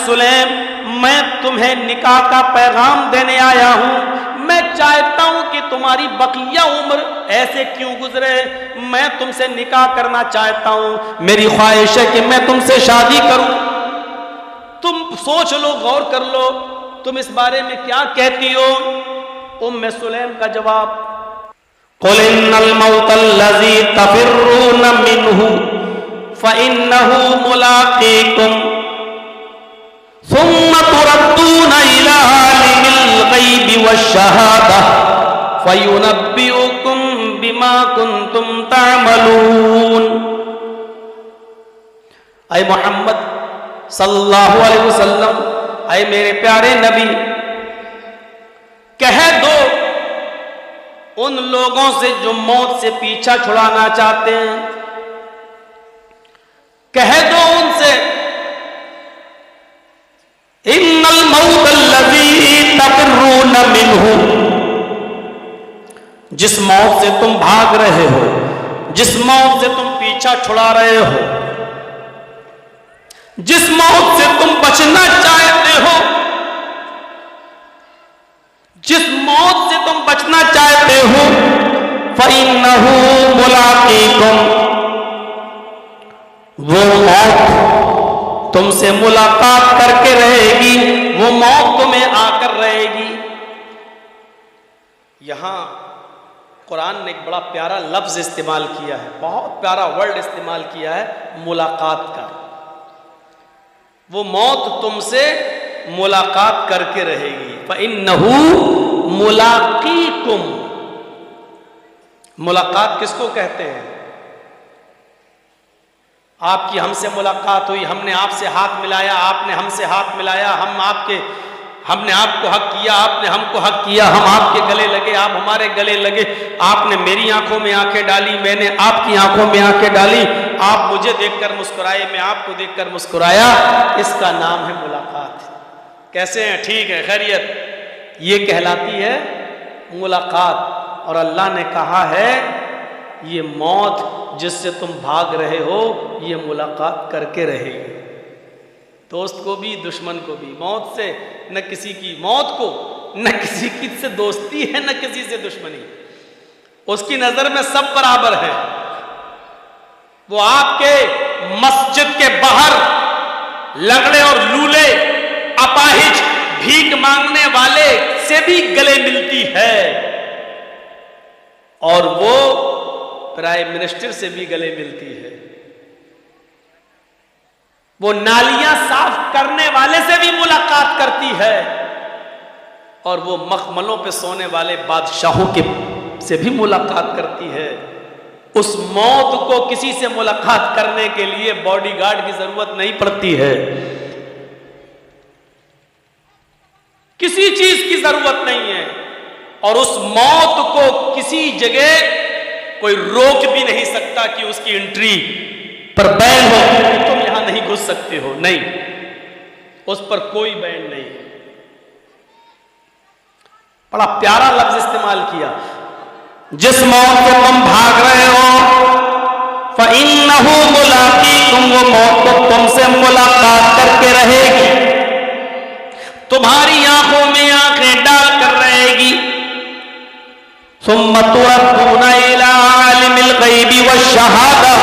سلیم میں تمہیں نکاح کا پیغام دینے آیا ہوں، میں چاہتا ہوں کہ تمہاری بقیہ عمر ایسے کیوں گزرے، میں تم سے نکاح کرنا چاہتا ہوں، میری خواہش ہے کہ میں تم سے شادی کروں، تم سوچ لو، غور کر لو، تم اس بارے میں کیا کہتی ہو؟ سلیم کا جواب، قل ان الموت الذي تفرون منه فإنه ملاقيكم ثم تردون إلى عالم الغيب والشهادة فينبئكم بما كنتم تعملون۔ اے محمد صلی اللہ علیہ وسلم، اے میرے پیارے نبی، کہہ دو ان لوگوں سے جو موت سے پیچھا چھڑانا چاہتے ہیں، کہہ دو ان سے، ان الموت الذی تفرون منہ، جس موت سے تم بھاگ رہے ہو، جس موت سے تم پیچھا چھڑا رہے ہو، جس موت سے تم بچنا چاہتے ہو، جس موت سے تم بچنا چاہتے ہو، فَإِنَّهُ مُلَاقِيكُمْ، وہ موت تم سے ملاقات کر کے رہے گی، وہ موت تمہیں آ کر رہے گی۔ یہاں قرآن نے ایک بڑا پیارا لفظ استعمال کیا ہے، بہت پیارا ورڈ استعمال کیا ہے، ملاقات کا۔ وہ موت تم سے ملاقات کر کے رہے گی، فَإِنَّهُ مُلَاقِيكُمْ۔ ملاقات کس کو کہتے ہیں؟ آپ کی ہم سے ملاقات ہوئی، ہم نے آپ سے ہاتھ ملایا، آپ نے ہم سے ہاتھ ملایا، ہم نے آپ کو حق کیا، آپ نے ہم کو حق کیا، ہم آپ کے گلے لگے، آپ ہمارے گلے لگے، آپ نے میری آنکھوں میں آنکھیں ڈالی، میں نے آپ کی آنکھوں میں آنکھیں ڈالی، آپ مجھے دیکھ کر مسکرائے، میں آپ کو دیکھ کر مسکرایا، اس کا نام ہے ملاقات۔ کیسے ہیں؟ ٹھیک ہے، خیریت؟ یہ کہلاتی ہے ملاقات۔ اور اللہ نے کہا ہے یہ موت جس سے تم بھاگ رہے ہو، یہ ملاقات کر کے رہے گی، دوست کو بھی دشمن کو بھی۔ موت سے نہ کسی کی، موت کو نہ کسی کی سے دوستی ہے، نہ کسی سے دشمنی، اس کی نظر میں سب برابر ہے۔ وہ آپ کے مسجد کے باہر لنگڑے اور لولے، اپاہج، بھیک مانگنے والے سے بھی گلے ملتی ہے، اور وہ پرائم منسٹر سے بھی گلے ملتی ہے، وہ نالیاں صاف کرنے والے سے بھی ملاقات کرتی ہے، اور وہ مخملوں پہ سونے والے بادشاہوں سے بھی ملاقات کرتی ہے۔ اس موت کو کسی سے ملاقات کرنے کے لیے باڈی گارڈ کی ضرورت نہیں پڑتی ہے، کسی چیز کی ضرورت نہیں ہے، اور اس موت کو کسی جگہ کوئی روک بھی نہیں سکتا کہ اس کی انٹری پر بین ہو کہ تم یہاں نہیں گھس سکتے ہو، نہیں، اس پر کوئی بین نہیں۔ بڑا پیارا لفظ استعمال کیا، جس موت سے تم بھاگ رہے ہو، فَإِنَّهُ مُلَاقِيكُمْ، وہ موت کو تم سے ملاقات کر کے رہے گی، تمہاری آنکھوں میں آنکھیں ڈال کر رہے گی۔ ثُمَّ تُرَدُّونَ إِلَىٰ عَالِمِ الْغَيْبِ وَالشَّهَادَةِ،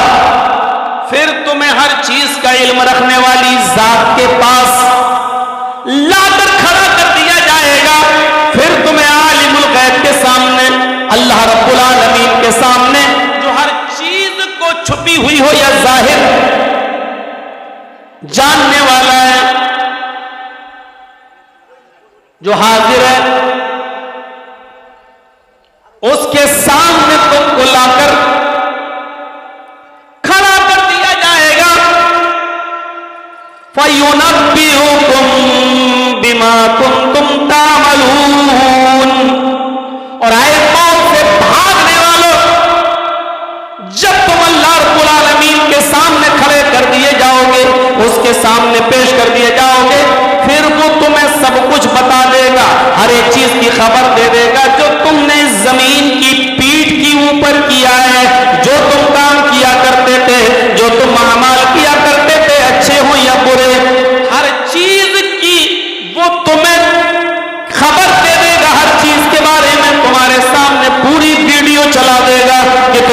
پھر تمہیں ہر چیز کا علم رکھنے والی ذات کے پاس لا کر کھڑا کر دیا جائے گا، پھر تمہیں عالم الغیب کے سامنے، اللہ رب العالمین کے سامنے، جو ہر چیز کو چھپی ہوئی ہو یا ظاہر جاننے والا ہے، جو حاضر ہے، اس کے سامنے تم کو لا کر کھڑا کر دیا جائے گا۔ فَيُنَبِّئُكُم بِمَا كُنتُمْ تَعْمَلُونَ۔ اور آئے موت سے بھاگنے والوں، جب تم اللہ رب العالمین کے سامنے کھڑے کر دیے جاؤ گے، اس کے سامنے پیش کر دیے جاؤ گے، پھر وہ تمہیں سب کچھ بتا دے گا، ہر ایک چیز کی خبر دے دے گا جو تم نے زمین کی پیٹھ کی اوپر کیا ہے، جو تم کام کیا کرتے تھے، جو تم اعمال کیا کرتے تھے، اچھے ہوں یا برے، ہر چیز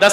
10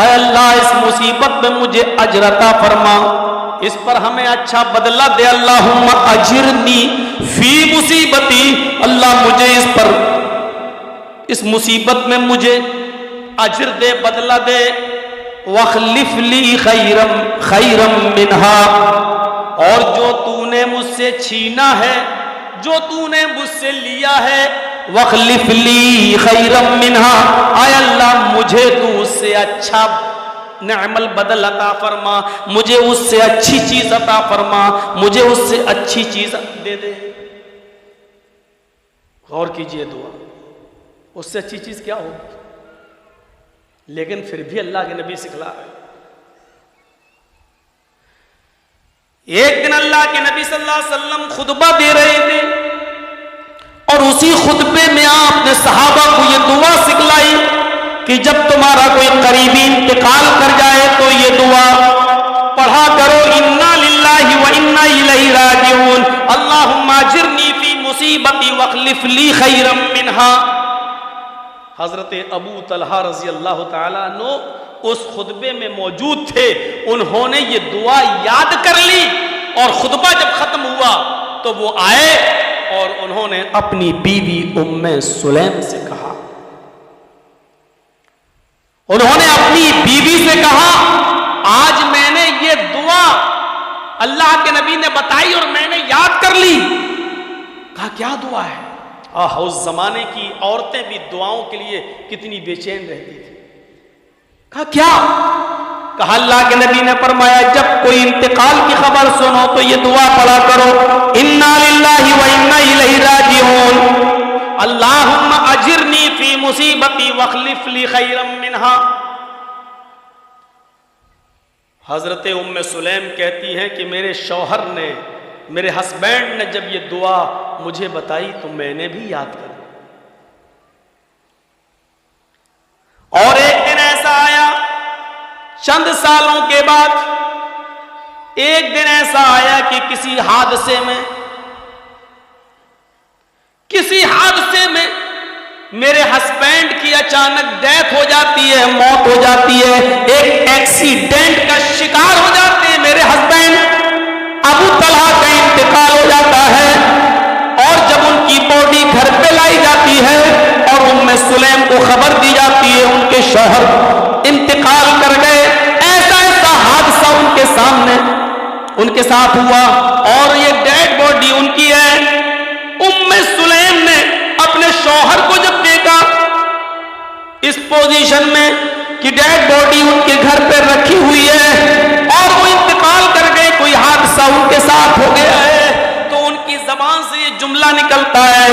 اے اللہ اس مصیبت میں مجھے اجر عطا فرما، اس پر ہمیں اچھا بدلہ دے۔ اللہم اجرنی فی مصیبتی، اللہ مجھے اس پر اس مصیبت میں مجھے اجر دے، بدلہ دے۔ واخلف لی خیرم منہا، اور جو تو نے مجھ سے چھینا ہے، جو تو نے مجھ سے لیا ہے، واخلف لی خیرم منہا، اے اللہ مجھے تو اس سے اچھا نعم البدل عطا فرما، مجھے اس سے اچھی چیز عطا فرما، مجھے اس سے اچھی چیز دے دے۔ غور کیجئے دعا، اس سے اچھی چیز کیا ہوگی؟ لیکن پھر بھی اللہ کے نبی سکھلا رہے۔ ایک دن اللہ کے نبی صلی اللہ علیہ وسلم خطبہ دے رہے تھے، اور اسی خطبے میں آپ نے صحابہ کو یہ دعا سکھلائی کہ جب تمہارا کوئی قریبی انتقال کر جائے تو یہ دعا پڑھا کرو، انا للہ و انا الیہ راجعون، اللہم اجرنی فی مصیبتی واخلف لی خیرا منہا۔ حضرت ابو طلحہ رضی اللہ تعالیٰ عنہ اس خطبے میں موجود تھے، انہوں نے یہ دعا یاد کر لی، اور خطبہ جب ختم ہوا تو وہ آئے اور انہوں نے اپنی بیوی ام سلیم سے کہا، انہوں نے اپنی بیوی سے کہا آج میں نے یہ دعا اللہ کے نبی نے بتائی اور میں نے یاد کر لی۔ کہا کیا دعا ہے؟ اس زمانے کی عورتیں بھی دعاؤں کے لیے کتنی بے چین رہتی تھی۔ کہا کیا؟ کہا اللہ کے نبی نے فرمایا جب کوئی انتقال کی خبر سنو تو یہ دعا پڑھا کرو، انا للہ و انا الیہ راجعون، اللہم اجرنی فی مصیبتی واخلف لی خیرا منہا۔ حضرت ام سلیم کہتی ہیں کہ میرے شوہر نے، میرے ہسبینڈ نے جب یہ دعا مجھے بتائی تو میں نے بھی یاد کر لی۔ اور ایک دن ایسا آیا چند سالوں کے بعد، ایک دن ایسا آیا کہ کسی حادثے میں میرے ہسبینڈ کی اچانک ڈیتھ ہو جاتی ہے، موت ہو جاتی ہے، ایک ایکسیڈنٹ کا شکار ہو جاتے ہیں میرے ہسبینڈ، ابو طلحہ کا انتقال ہو جاتا ہے، اور جب ان کی باڈی گھر پہ لائی جاتی ہے اور ام سلیم کو خبر دی جاتی ہے ان کے شوہر انتقال کر گئے، ایسا حادثہ ان کے سامنے ان کے ساتھ ہوا، اور یہ ڈیڈ باڈی ان کی ہے۔ ام سلیم نے اپنے شوہر کو جب دیکھا اس پوزیشن میں کہ ڈیڈ باڈی ان کے گھر پہ رکھی ہوئی ہے اور وہ انتقال کر گئے، کوئی حادثہ ان کے ساتھ ہو گیا ہے، تو ان کی زبان سے یہ جملہ نکلتا ہے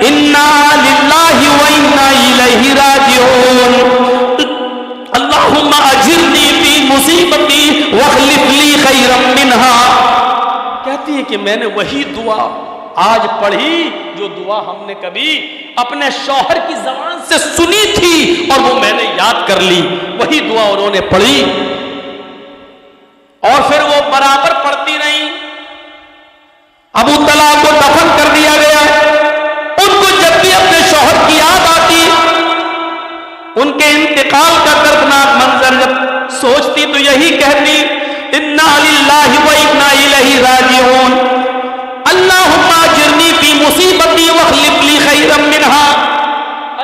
انا للہ و انا الیہ راجعون، اللہم اجرنی فی مصیبتی واخلف لی خیرا منہا۔ کہتی ہے کہ میں نے وہی دعا آج پڑھی جو دعا ہم نے کبھی اپنے شوہر کی زبان سے سنی تھی اور وہ میں نے یاد کر لی، وہی دعا انہوں نے پڑھی، اور پھر وہ برابر پڑھتی رہی۔ ابو طلحہ کو دفن کر دیا گیا، ان کو جب بھی اپنے شوہر کی یاد آتی، ان کے انتقال کا دردناک منظر جب سوچتی تو یہی کہتی انا للہ و انا الیہ راجعون، اللہم اجرنی فی مصیبتی واخلف لی خیرا منہا،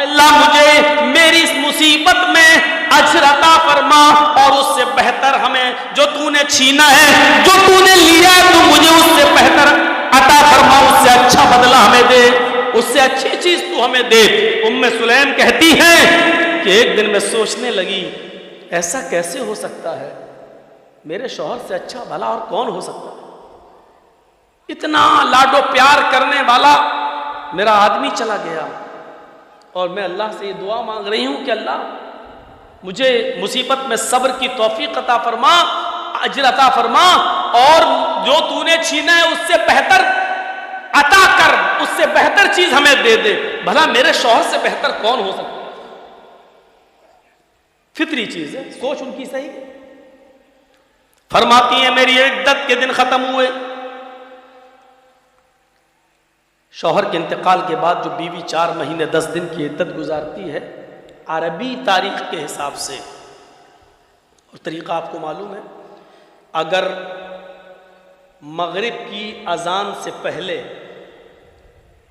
اللہ مجھے میری اس مصیبت میں اجر عطا فرما اور اس سے بہتر ہمیں جو تو نے چھینا ہے، جو تو نے لیا ہے تو مجھے اس سے بہتر عطا فرما، اس سے اچھا بدلہ ہمیں دے، اس سے اچھی چیز تو ہمیں دے۔ ام سلیم کہتی ہیں کہ ایک دن میں سوچنے لگی ایسا کیسے ہو سکتا ہے، میرے شوہر سے اچھا بھلا اور کون ہو سکتا ہے، اتنا لاڈو پیار کرنے والا میرا آدمی چلا گیا، اور میں اللہ سے یہ دعا مانگ رہی ہوں کہ اللہ مجھے مصیبت میں صبر کی توفیق عطا فرما، اجر عطا فرما، اور جو تو نے چھینا ہے اس سے بہتر عطا کر، اس سے بہتر چیز ہمیں دے دے۔ بھلا میرے شوہر سے بہتر کون ہو سکتا ہے؟ فطری چیز ہے، سوچ ان کی صحیح ہے۔ فرماتی ہیں میری عدت کے دن ختم ہوئے، شوہر کے انتقال کے بعد جو بیوی 4 مہینے 10 دن کی عدت گزارتی ہے، عربی تاریخ کے حساب سے، اور طریقہ آپ کو معلوم ہے، اگر مغرب کی اذان سے پہلے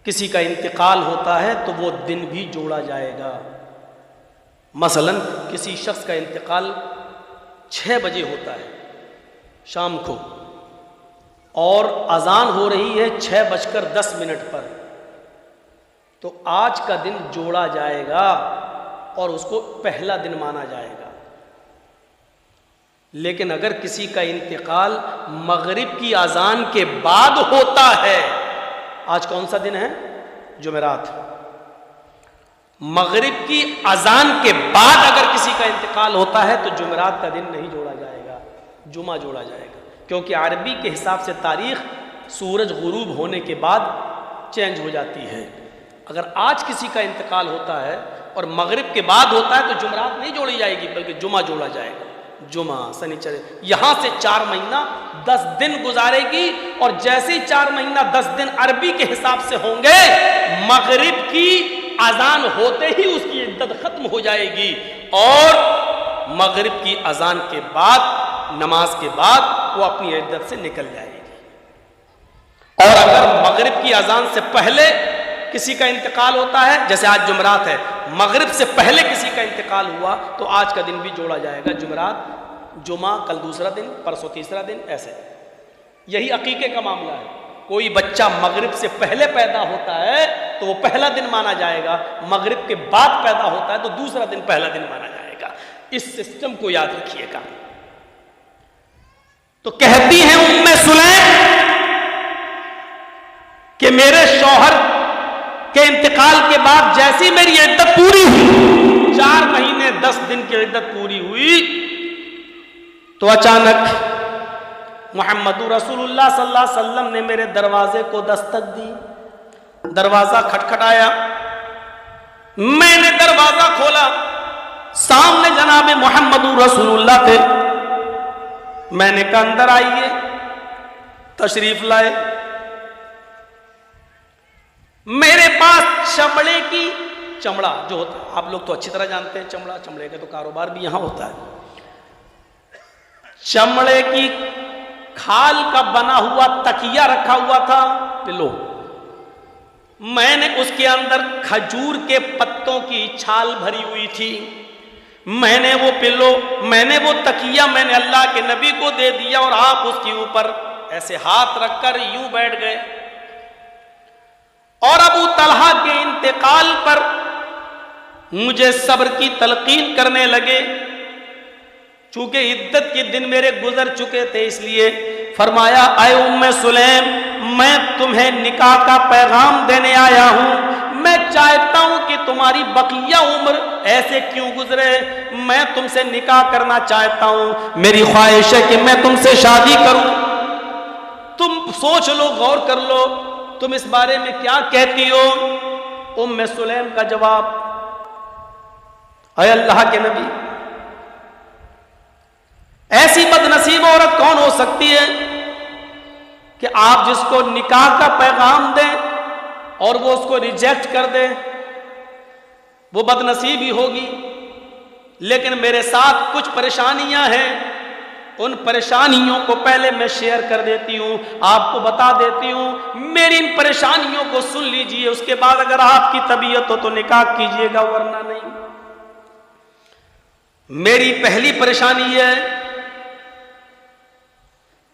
کسی کا انتقال ہوتا ہے تو وہ دن بھی جوڑا جائے گا۔ مثلا کسی شخص کا انتقال 6 بجے ہوتا ہے شام کو، اور اذان ہو رہی ہے 6:10 پر، تو آج کا دن جوڑا جائے گا اور اس کو پہلا دن مانا جائے گا۔ لیکن اگر کسی کا انتقال مغرب کی اذان کے بعد ہوتا ہے، آج کون سا دن ہے؟ جمعرات، مغرب کی اذان کے بعد اگر کسی کا انتقال ہوتا ہے تو جمعرات کا دن نہیں جوڑا جائے گا، جمعہ جوڑا جائے گا، کیونکہ عربی کے حساب سے تاریخ سورج غروب ہونے کے بعد چینج ہو جاتی ہے۔ اگر آج کسی کا انتقال ہوتا ہے اور مغرب کے بعد ہوتا ہے تو جمعرات نہیں جوڑی جائے گی بلکہ جمعہ جوڑا جائے گا، جمعہ سنیچر۔ یہاں سے 4 مہینہ 10 دن گزارے گی، اور جیسے ہی 4 مہینہ 10 دن عربی کے حساب سے ہوں گے، مغرب کی اذان ہوتے ہی اس کی عدت ختم ہو جائے گی، اور مغرب کی اذان کے بعد، نماز کے بعد وہ اپنی عدت سے نکل جائے گی۔ اور اگر مغرب کی اذان سے پہلے کسی کا انتقال ہوتا ہے، جیسے آج جمعرات ہے، مغرب سے پہلے کسی کا انتقال ہوا تو آج کا دن بھی جوڑا جائے گا، جمعرات، جمعہ، کل دوسرا دن، پرسوں تیسرا دن، ایسے۔ یہی عقیقے کا معاملہ ہے، کوئی بچہ مغرب سے پہلے پیدا ہوتا ہے تو وہ پہلا دن مانا جائے گا، مغرب کے بعد پیدا ہوتا ہے تو دوسرا دن پہلا دن مانا جائے گا۔ اس سسٹم کو یاد رکھیے گا۔ تو کہتی ہیں ام سلیم کہ میرے شوہر کے انتقال کے بعد جیسی میری عدت پوری ہوئی، 4 مہینے 10 دن کی عدت پوری ہوئی، تو اچانک محمد رسول اللہ صلی اللہ علیہ وسلم نے میرے دروازے کو دستک دی، دروازہ کھٹکھٹایا، میں نے دروازہ کھولا، سامنے جناب محمد رسول اللہ تھے، میں نے کہا اندر آئیے، تشریف لائے۔ میرے پاس چمڑے کی، چمڑا جو ہوتا ہے آپ لوگ تو اچھی طرح جانتے ہیں، چمڑے کا تو کاروبار بھی یہاں ہوتا ہے، چمڑے کی کھال کا بنا ہوا تکیہ رکھا ہوا تھا، پلو، میں نے اس کے اندر کھجور کے پتوں کی چھال بھری ہوئی تھی، میں نے وہ پلو، میں نے وہ تکیہ میں نے اللہ کے نبی کو دے دیا، اور آپ اس کے اوپر ایسے ہاتھ رکھ کر یوں بیٹھ گئے۔ اور ابو طلحہ کے انتقال پر مجھے صبر کی تلقین کرنے لگے، چونکہ عدت کے دن میرے گزر چکے تھے، اس لیے فرمایا اے ام سلیم، میں تمہیں نکاح کا پیغام دینے آیا ہوں، میں چاہتا ہوں کہ تمہاری بقیہ عمر ایسے کیوں گزرے، میں تم سے نکاح کرنا چاہتا ہوں، میری خواہش ہے کہ میں تم سے شادی کروں، تم سوچ لو، غور کر لو، تم اس بارے میں کیا کہتی ہو؟ ام سلیم کا جواب، اے اللہ کے نبی، ایسی بد نصیب عورت کون ہو سکتی ہے کہ آپ جس کو نکاح کا پیغام دیں اور وہ اس کو ریجیکٹ کر دے، وہ بد نصیب ہی ہوگی، لیکن میرے ساتھ کچھ پریشانیاں ہیں، ان پریشانیوں کو پہلے میں شیئر کر دیتی ہوں، آپ کو بتا دیتی ہوں، میری ان پریشانیوں کو سن لیجئے، اس کے بعد اگر آپ کی طبیعت ہو تو نکاح کیجئے گا، ورنہ نہیں۔ میری پہلی پریشانی یہ ہے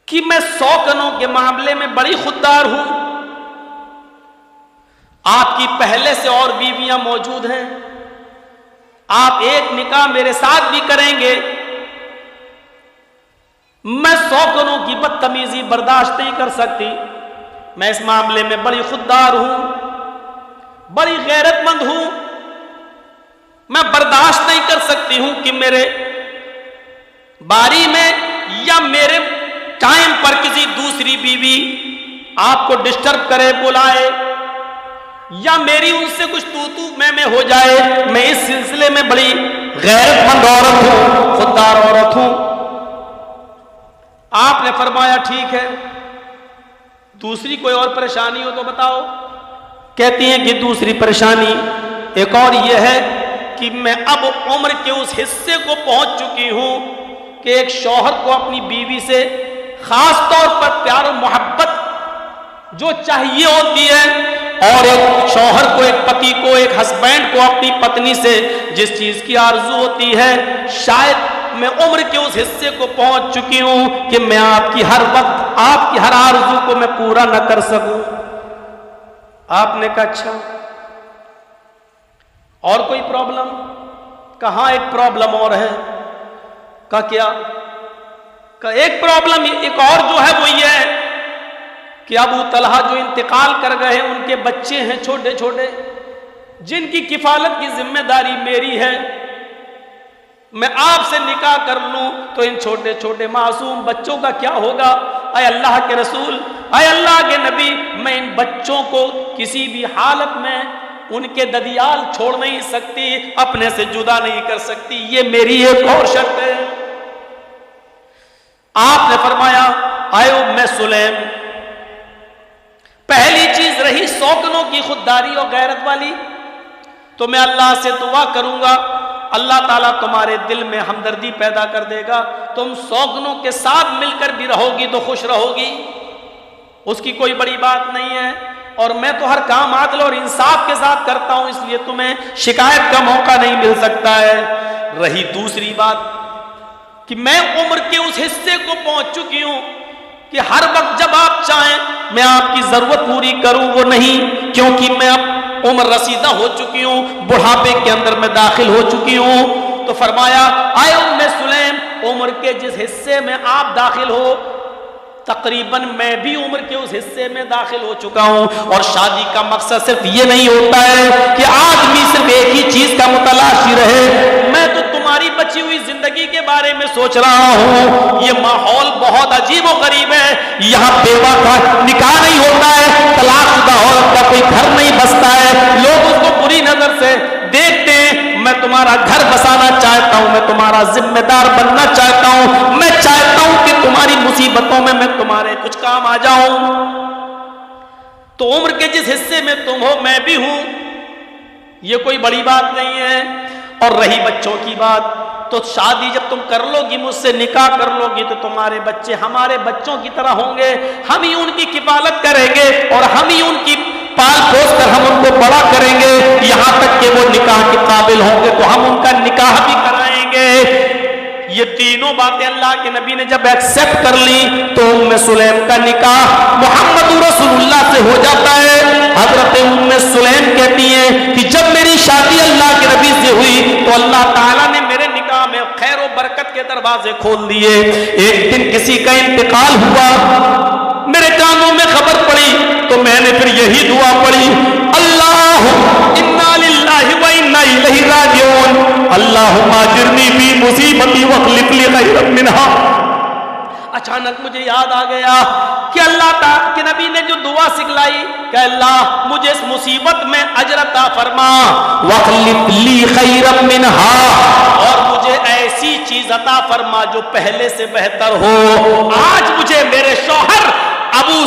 کہ میں سوکنوں کے معاملے میں بڑی خوددار ہوں، آپ کی پہلے سے اور بیویاں موجود ہیں، آپ ایک نکاح میرے ساتھ بھی کریں گے، میں سوکنوں کی بدتمیزی برداشت نہیں کر سکتی، میں اس معاملے میں بڑی خوددار ہوں، بڑی غیرت مند ہوں، میں برداشت نہیں کر سکتی ہوں کہ میرے باری میں یا میرے ٹائم پر کسی دوسری بیوی آپ کو ڈسٹرب کرے، بلائے، یا میری ان سے کچھ تو میں ہو جائے، میں اس سلسلے میں بڑی غیرت مند عورت ہوں، خوددار عورت ہوں۔ آپ نے فرمایا ٹھیک ہے، دوسری کوئی اور پریشانی ہو تو بتاؤ۔ کہتی ہیں کہ دوسری پریشانی ایک اور یہ ہے کہ میں اب عمر کے اس حصے کو پہنچ چکی ہوں کہ ایک شوہر کو اپنی بیوی سے خاص طور پر پیار و محبت جو چاہیے ہوتی ہے، اور ایک شوہر کو، ایک پتی کو، ایک ہسبینڈ کو اپنی پتنی سے جس چیز کی آرزو ہوتی ہے، شاید میں عمر کے اس حصے کو پہنچ چکی ہوں کہ میں آپ کی ہر وقت، آپ کی ہر آرزو کو میں پورا نہ کر سکوں۔ آپ نے کہا اچھا، اور کوئی پرابلم؟ کہاں ایک پرابلم اور ہے۔ کہا کیا؟ کہا ایک پرابلم ایک اور جو ہے وہ یہ ہے کہ ابو طلحہ جو انتقال کر گئے ہیں، ان کے بچے ہیں چھوٹے چھوٹے، جن کی کفالت کی ذمہ داری میری ہے۔ میں آپ سے نکاح کر لوں تو ان چھوٹے چھوٹے معصوم بچوں کا کیا ہوگا؟ اے اللہ کے رسول، اے اللہ کے نبی، میں ان بچوں کو کسی بھی حالت میں ان کے ددیال چھوڑ نہیں سکتی، اپنے سے جدا نہیں کر سکتی، یہ میری ایک اور شرط ہے۔ آپ نے فرمایا اے ام سلیم، پہلی چیز رہی سوکنوں کی خودداری اور غیرت والی، تو میں اللہ سے دعا کروں گا، اللہ تعالیٰ تمہارے دل میں ہمدردی پیدا کر دے گا، تم سوکنوں کے ساتھ مل کر بھی رہو گی تو خوش رہو گی، اس کی کوئی بڑی بات نہیں ہے، اور میں تو ہر کام عدل اور انصاف کے ساتھ کرتا ہوں، اس لیے تمہیں شکایت کا موقع نہیں مل سکتا ہے۔ رہی دوسری بات کہ میں عمر کے اس حصے کو پہنچ چکی ہوں کہ ہر وقت جب آپ چاہیں میں آپ کی ضرورت پوری کروں، وہ نہیں، کیونکہ میں اب عمر رسیدہ ہو چکی ہوں، بڑھاپے کے اندر میں داخل ہو چکی ہوں۔ تو فرمایا اے ام سلیم، عمر کے جس حصے میں آپ داخل ہو تقریباً میں بھی عمر کے اس حصے میں داخل ہو چکا ہوں، اور شادی کا مقصد صرف یہ نہیں ہوتا ہے کہ آدمی صرف ایک ہی چیز کا متلاشی رہے، میں تو تمہاری بچی ہوئی زندگی کے بارے میں سوچ رہا ہوں۔ یہ ماحول بہت عجیب و غریب ہے، یہاں بیوہ کا نکاح نہیں ہوتا ہے، طلاق شدہ عورت کا کوئی گھر نہیں بستا ہے، لوگ اس کو بری نظر سے دیکھتے ہیں۔ میں تمہارا گھر بسانا چاہتا ہوں، میں تمہارا ذمہ دار بننا چاہتا ہوں، میں چاہتا ہوں کہ تمہاری مصیبتوں میں تمہارے کچھ کام آ جاؤں۔ تو عمر کے جس حصے میں تم ہو میں بھی ہوں، یہ کوئی بڑی بات نہیں ہے۔ اور رہی بچوں کی بات، تو شادی جب تم کر لو گی، مجھ سے نکاح کر لو گی، تو تمہارے بچے ہمارے بچوں کی طرح ہوں گے، ہم ہی ان کی کفالت کریں گے، اور ہم ہی ان کی پال پوس کر ہم ان کو بڑا کریں گے، یہاں تک کہ وہ نکاح کے قابل ہوں گے تو ہم ان کا نکاح بھی کرائیں گے۔ یہ تینوں باتیں اللہ کے نبی نے جب ایکسپٹ کر لی تو ام سلیم کا نکاح محمد رسول اللہ سے ہو جاتا ہے۔ حضرت ام سلیم کہتی ہیں کہ جب میری شادی اللہ کے نبی سے ہوئی تو اللہ تعالیٰ نے میرے نکاح میں خیر و برکت کے دروازے کھول دیے۔ ایک دن کسی کا انتقال ہوا، میرے کانوں میں خبر پڑی تو میں نے پھر یہی دعا پڑھی، اللہم انا للہ و انا الیہ راجعون، اللہم اجرنی فی مصیبتی واخلف لی خیرا منہا۔ اچانک مجھے یاد آ گیا کہ اللہ تعالیٰ کے نبی نے جو دعا سکھلائی کہ اللہ مجھے اس مصیبت میں اجر عطا فرما، واخلف لی خیرا منہا، اور مجھے ایسی چیز عطا فرما جو پہلے سے بہتر ہو۔ آج مجھے میرے شوہر ابو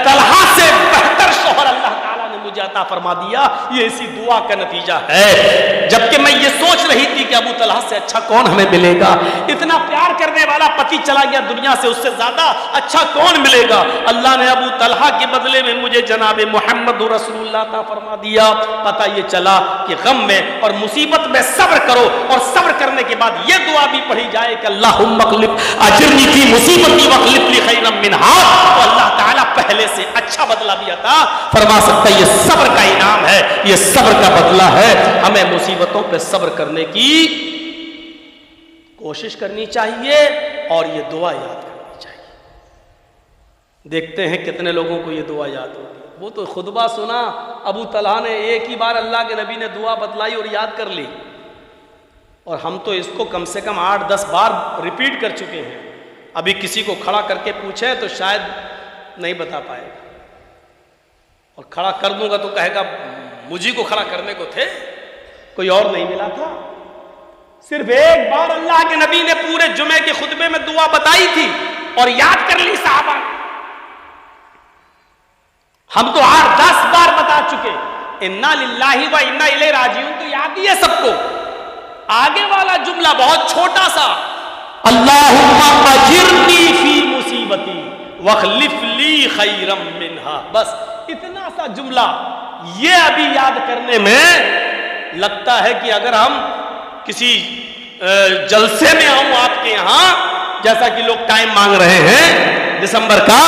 طلحہ سے بہتر شوہر اللہ تعالیٰ نے مجھے عطا فرما دیا، یہ اسی دعا کا نتیجہ ہے۔ جبکہ میں یہ سوچ رہی تھی کہ ابو طلحہ سے اچھا کون ہمیں ملے گا، اتنا پیار کرنے والا پتی چلا گیا دنیا سے، اس سے زیادہ اچھا کون ملے گا۔ اللہ نے ابو طلحہ کے بدلے میں مجھے جناب محمد رسول اللہ عطا فرما دیا۔ پتہ یہ چلا کہ غم میں اور مصیبت میں صبر کرو، اور صبر کرنے کے بعد یہ دعا بھی پڑھی جائے کہ اللہم اخلف اجرنی فی مصیبتی واخلف لی خیرا منہا، تو اللہ تعالیٰ پہلے سے اچھا بدلہ بھی عطا فرما سکتا ہے۔ یہ صبر کا انعام ہے، یہ صبر کا بدلہ ہے۔ ہمیں مصیبتوں پہ صبر کرنے کی کوشش کرنی چاہیے اور یہ دعا یاد کرنی چاہیے۔ دیکھتے ہیں کتنے لوگوں کو یہ دعا یاد ہوگی۔ وہ تو خطبہ سنا ابو طلحہ نے، ایک ہی بار اللہ کے نبی نے دعا بتلائی اور یاد کر لی، اور ہم تو اس کو کم سے کم 8-10 بار ریپیٹ کر چکے ہیں۔ ابھی کسی کو کھڑا کر کے پوچھے تو شاید نہیں بتا پائے گا، اور کھڑا کر دوں گا تو کہے گا مجھے کو کھڑا کرنے کو تھے، کوئی اور نہیں ملا تھا۔ صرف ایک بار اللہ کے نبی نے پورے جمعے کے خطبے میں دعا بتائی تھی اور یاد کر لی صحابہ۔ ہم تو 8-10 بار بتا چکے، انا للہ و انا الیہ راجعون تو یاد ہی ہے سب کو. آگے والا جملہ بہت چھوٹا سا, اللہم اجرنی فی مصیبتی واخلف لی خیرا منہا, بس اتنا سا جملہ. یہ ابھی یاد کرنے میں لگتا ہے کہ اگر ہم کسی جلسے میں آؤں آپ کے یہاں, جیسا کہ لوگ ٹائم مانگ رہے ہیں دسمبر کا,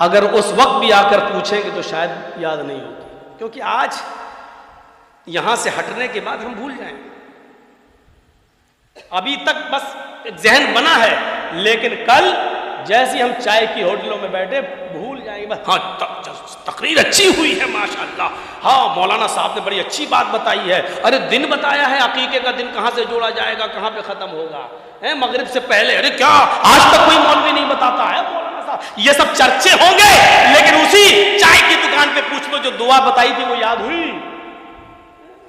اگر اس وقت بھی آ کر پوچھیں گے تو شاید یاد نہیں ہوگی, کیونکہ آج یہاں سے ہٹنے کے بعد ہم بھول جائیں. ابھی تک بس ایک ذہن بنا ہے, لیکن کل جیسی ہم چائے کی ہوٹلوں میں بیٹھے بھول جائیں گے. بس ہاں تقریر اچھی ہوئی ہے ماشاءاللہ, ہاں مولانا صاحب نے بڑی اچھی بات بتائی ہے, ارے دن بتایا ہے عقیقے کا دن کہاں سے جوڑا جائے گا, کہاں پہ ختم ہوگا, مغرب سے پہلے. ارے کیا آج تک کوئی مولوی نہیں بتاتا ہے مولانا صاحب. یہ سب چرچے ہوں گے, لیکن اسی چائے کی دکان پہ پوچھ لو جو دعا بتائی تھی وہ یاد ہوئی؟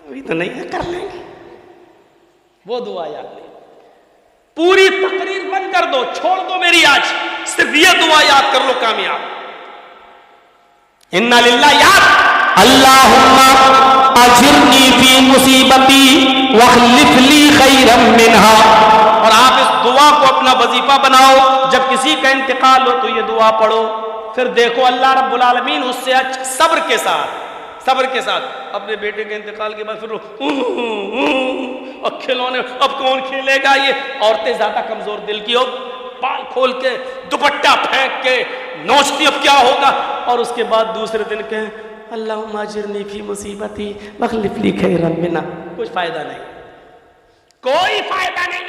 ابھی تو نہیں ہے, کر لیں گے. وہ دعا یاد نہیں. پوری تقریر بند کر دو, چھوڑ دو میری, آج صرف یہ دعا یاد کر لو, کامیاب. انا للہ یاد, اللہم اجرنی فی مصیبتی واخلف لی خیرا منہا. اور آپ اس دعا کو اپنا وظیفہ بناؤ, جب کسی کا انتقال ہو تو یہ دعا پڑھو, پھر دیکھو اللہ رب العالمین اس سے صبر کے ساتھ اپنے بیٹے کے انتقال کے بعد پھر اب کھلونے, اب کون کھیلے گا, یہ عورتیں زیادہ کمزور دل کی ہو, بال کھول کے دوپٹہ پھینک کے نوچتی اب کیا ہوگا, اور اس کے بعد دوسرے دن کہیں اللہم اجرنی فی مصیبتی واخلف لی خیرا منہا. کچھ فائدہ نہیں, کوئی فائدہ نہیں.